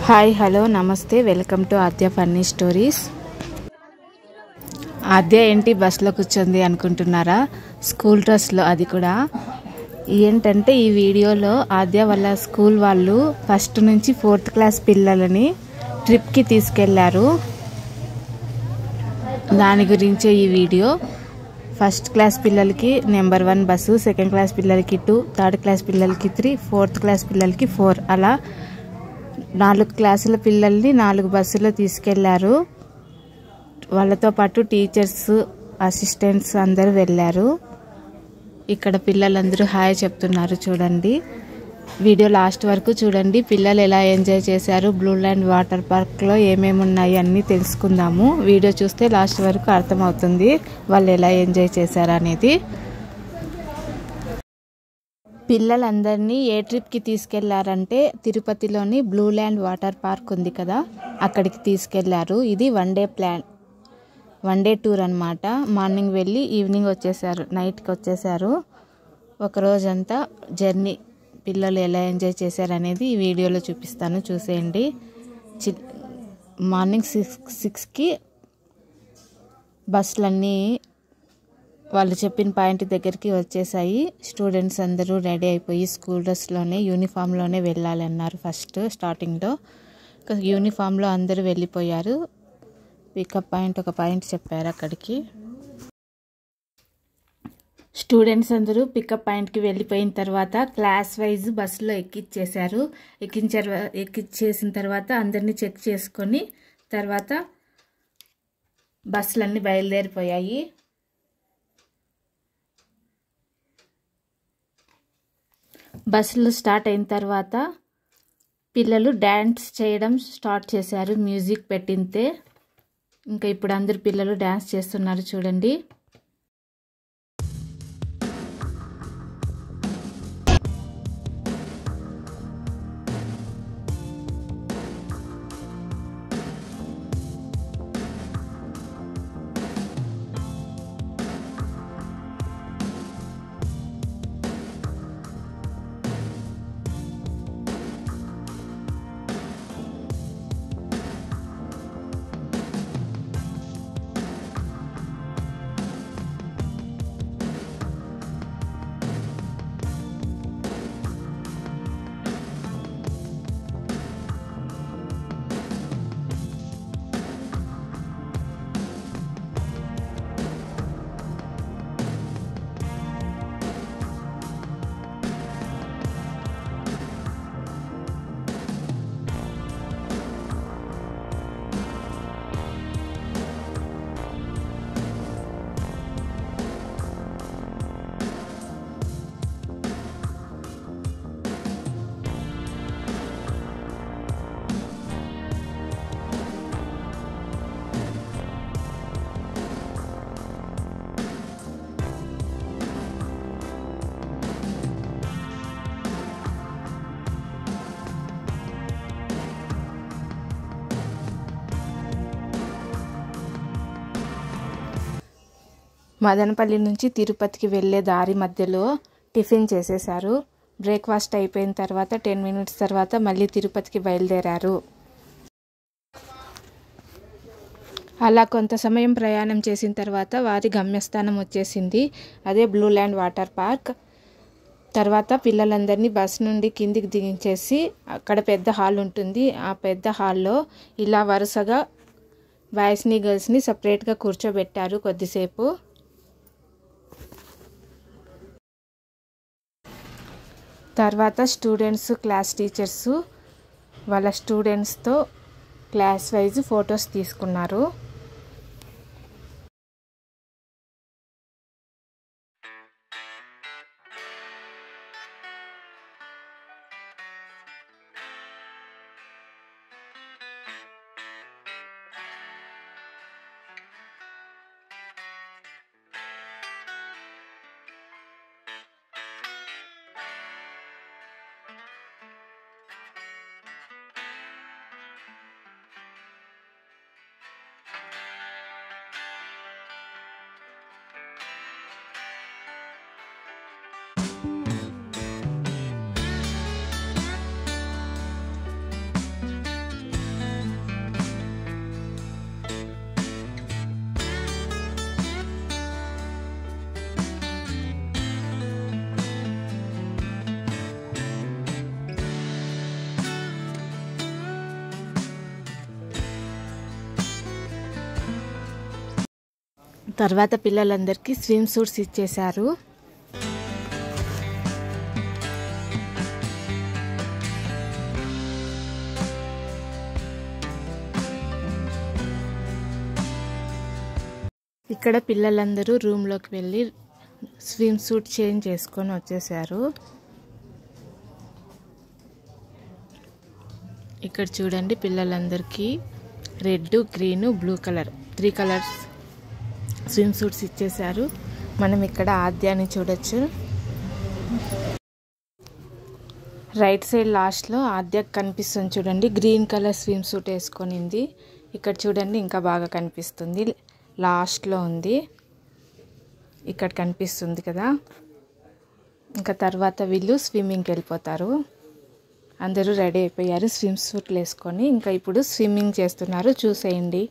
Hi hello నమస్తే welcome to Aadya funny stories. Aadya ఏంటి బస్సులో కూర్చుంది అనుకుంటున్నారా? స్కూల్ డ్రెస్లో, అది కూడా. ఏంటంటే ఈ వీడియోలో ఆద్య వాళ్ళ స్కూల్ వాళ్ళు 1st నుంచి 4th క్లాస్ పిల్లలని ట్రిప్కి తీసుకెళ్లారు. దాని గురించే ఈ వీడియో. 1st క్లాస్ పిల్లలకి నెంబర్ 1 బస్సు, 2nd క్లాస్ పిల్లలకి 2, 3rd క్లాస్ పిల్లలకి 3, 4th క్లాస్ పిల్లలకి 4, అలా 4 క్లాసుల పిల్లల్ని 4 బస్సులో తీసుకెళ్లారు. వాళ్ళతో పాటు టీచర్స్, అసిస్టెంట్స్ అందరూ వెళ్ళారు. ఇక్కడ పిల్లలందరూ హాయ్ చెప్తున్నారు చూడండి. వీడియో లాస్ట్ వరకు చూడండి. పిల్లలు ఎలా ఎంజాయ్ చేశారు, బ్లూ ల్యాండ్ వాటర్ పార్క్లో ఏమేమి ఉన్నాయి అన్నీ తెలుసుకుందాము. వీడియో చూస్తే లాస్ట్ వరకు అర్థమవుతుంది వాళ్ళు ఎలా ఎంజాయ్ చేశారు అనేది. పిల్లలందరినీ ఏ ట్రిప్కి తీసుకెళ్లారంటే తిరుపతిలోని బ్లూ ల్యాండ్ వాటర్ పార్క్ ఉంది కదా, అక్కడికి తీసుకెళ్లారు. ఇది వన్ డే టూర్ అన్నమాట. మార్నింగ్ వెళ్ళి ఈవినింగ్ వచ్చేసారు, నైట్కి వచ్చేసారు. ఒక రోజంతా జర్నీ. పిల్లలు ఎలా ఎంజాయ్ చేశారు అనేది ఈ వీడియోలో చూపిస్తాను, చూసేయండి. మార్నింగ్ 6కి బస్సులన్నీ వాళ్ళు చెప్పిన పాయింట్ దగ్గరికి వచ్చేసాయి. స్టూడెంట్స్ అందరూ రెడీ అయిపోయి స్కూల్ డ్రెస్లోనే, యూనిఫామ్లోనే వెళ్ళాలన్నారు. ఫస్ట్ స్టార్టింగ్లో యూనిఫామ్లో అందరూ వెళ్ళిపోయారు. పికప్ పాయింట్ ఒక పాయింట్ చెప్పారు అక్కడికి. స్టూడెంట్స్ అందరూ పికప్ పాయింట్కి వెళ్ళిపోయిన తర్వాత క్లాస్ వైజ్ బస్సులో ఎక్కించేశారు. ఎక్కించేసిన తర్వాత అందరినీ చెక్ చేసుకొని తర్వాత బస్సులన్నీ బయలుదేరిపోయాయి. బస్సులు స్టార్ట్ అయిన తర్వాత పిల్లలు డ్యాన్స్ చేయడం స్టార్ట్ చేశారు. మ్యూజిక్ పెట్టింతే ఇంకా ఇప్పుడు అందరు పిల్లలు డ్యాన్స్ చేస్తున్నారు చూడండి. మదనపల్లి నుంచి తిరుపతికి వెళ్ళే దారి మధ్యలో టిఫిన్ చేసేశారు. బ్రేక్ఫాస్ట్ అయిపోయిన తర్వాత 10 మినిట్స్ తర్వాత మళ్ళీ తిరుపతికి బయలుదేరారు. అలా కొంత సమయం ప్రయాణం చేసిన తర్వాత వారి గమ్యస్థానం వచ్చేసింది. అదే బ్లూ ల్యాండ్ వాటర్ పార్క్. తర్వాత పిల్లలందరినీ బస్ నుండి కిందికి దించేసి అక్కడ పెద్ద హాల్ ఉంటుంది. ఆ పెద్ద హాల్లో ఇలా వరుసగా బాయ్స్ని గర్ల్స్ని సపరేట్గా కూర్చోబెట్టారు కొద్దిసేపు. తర్వాత స్టూడెంట్స్, క్లాస్ టీచర్స్ వాళ్ళ స్టూడెంట్స్తో క్లాస్ వైజ్ ఫొటోస్ తీసుకున్నారు. తర్వాత పిల్లలందరికీ స్విమ్ సూట్స్ ఇచ్చేశారు. ఇక్కడ పిల్లలందరూ రూమ్లోకి వెళ్ళి స్విమ్ సూట్ చేంజ్ చేసుకొని వచ్చేసారు. ఇక్కడ చూడండి పిల్లలందరికీ red, green, blue colour 3 colours swim suits ఇచ్చేసారు. మనం ఇక్కడ ఆద్యాన్ని చూడొచ్చు. రైట్ సైడ్ లాస్ట్లో ఆద్యకు కనిపిస్తుంది చూడండి, గ్రీన్ కలర్ స్విమ్ సూట్ వేసుకొనింది. ఇక్కడ చూడండి ఇంకా బాగా కనిపిస్తుంది, లాస్ట్లో ఉంది, ఇక్కడ కనిపిస్తుంది కదా. ఇంకా తర్వాత వీళ్ళు స్విమ్మింగ్కి వెళ్ళిపోతారు. అందరూ రెడీ అయిపోయారు స్విమ్ సూట్లు వేసుకొని. ఇంకా ఇప్పుడు స్విమ్మింగ్ చేస్తున్నారు, చూసేయండి.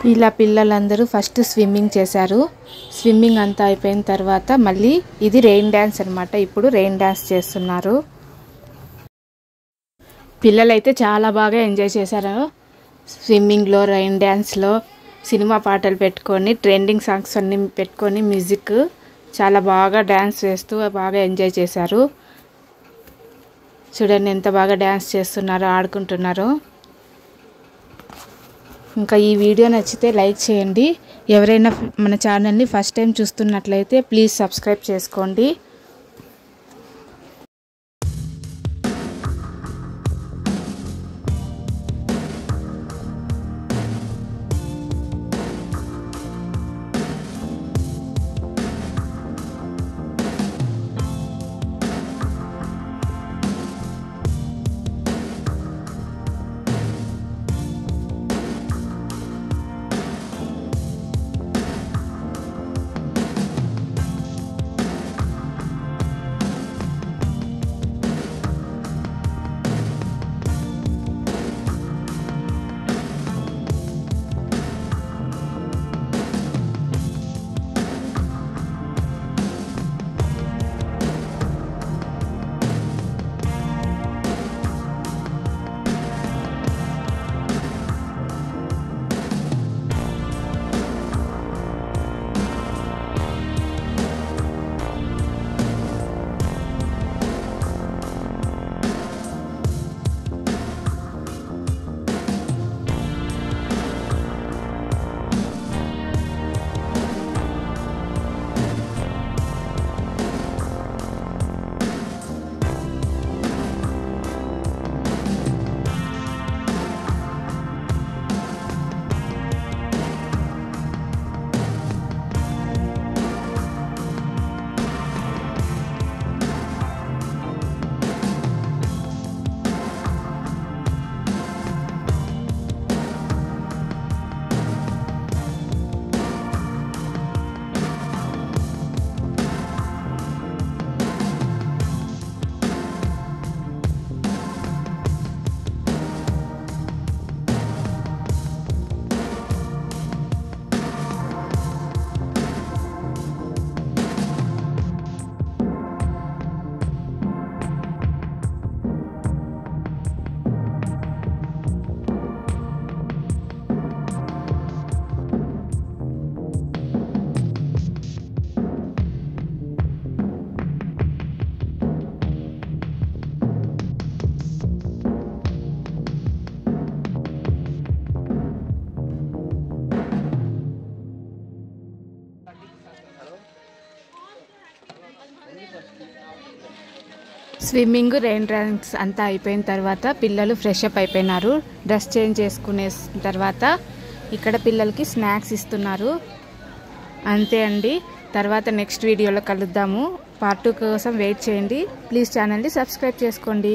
ఇలా పిల్లలందరూ ఫస్ట్ స్విమ్మింగ్ చేశారు. స్విమ్మింగ్ అంతా అయిపోయిన తర్వాత మళ్ళీ ఇది రెయిన్ డ్యాన్స్ అనమాట. ఇప్పుడు రెయిన్ డ్యాన్స్ చేస్తున్నారు. పిల్లలైతే చాలా బాగా ఎంజాయ్ చేశారు. స్విమ్మింగ్లో, రెయిన్ డ్యాన్స్లో సినిమా పాటలు పెట్టుకొని, ట్రెండింగ్ సాంగ్స్ అన్నీ పెట్టుకొని, మ్యూజిక్ చాలా బాగా డ్యాన్స్ వేస్తూ బాగా ఎంజాయ్ చేశారు. చూడండి ఎంత బాగా డ్యాన్స్ చేస్తున్నారో, ఆడుకుంటున్నారో. ఇంకా ఈ వీడియో నచ్చితే లైక్ చేయండి. ఎవరైనా మన ఛానల్ని ఫస్ట్ టైం చూస్తున్నట్లయితే ప్లీజ్ సబ్స్క్రైబ్ చేసుకోండి. స్విమ్మింగ్, రెయిన్ డ్యాన్స్ అంతా అయిపోయిన తర్వాత పిల్లలు ఫ్రెష్ అప్ అయిపోయినారు. డ్రెస్ చేంజ్ చేసుకునే తర్వాత ఇక్కడ పిల్లలకి స్నాక్స్ ఇస్తున్నారు. అంతే అండి. తర్వాత నెక్స్ట్ వీడియోలో కలుద్దాము. పార్ట్ 2 కోసం వెయిట్ చేయండి. ప్లీజ్ ఛానల్ని సబ్స్క్రైబ్ చేసుకోండి.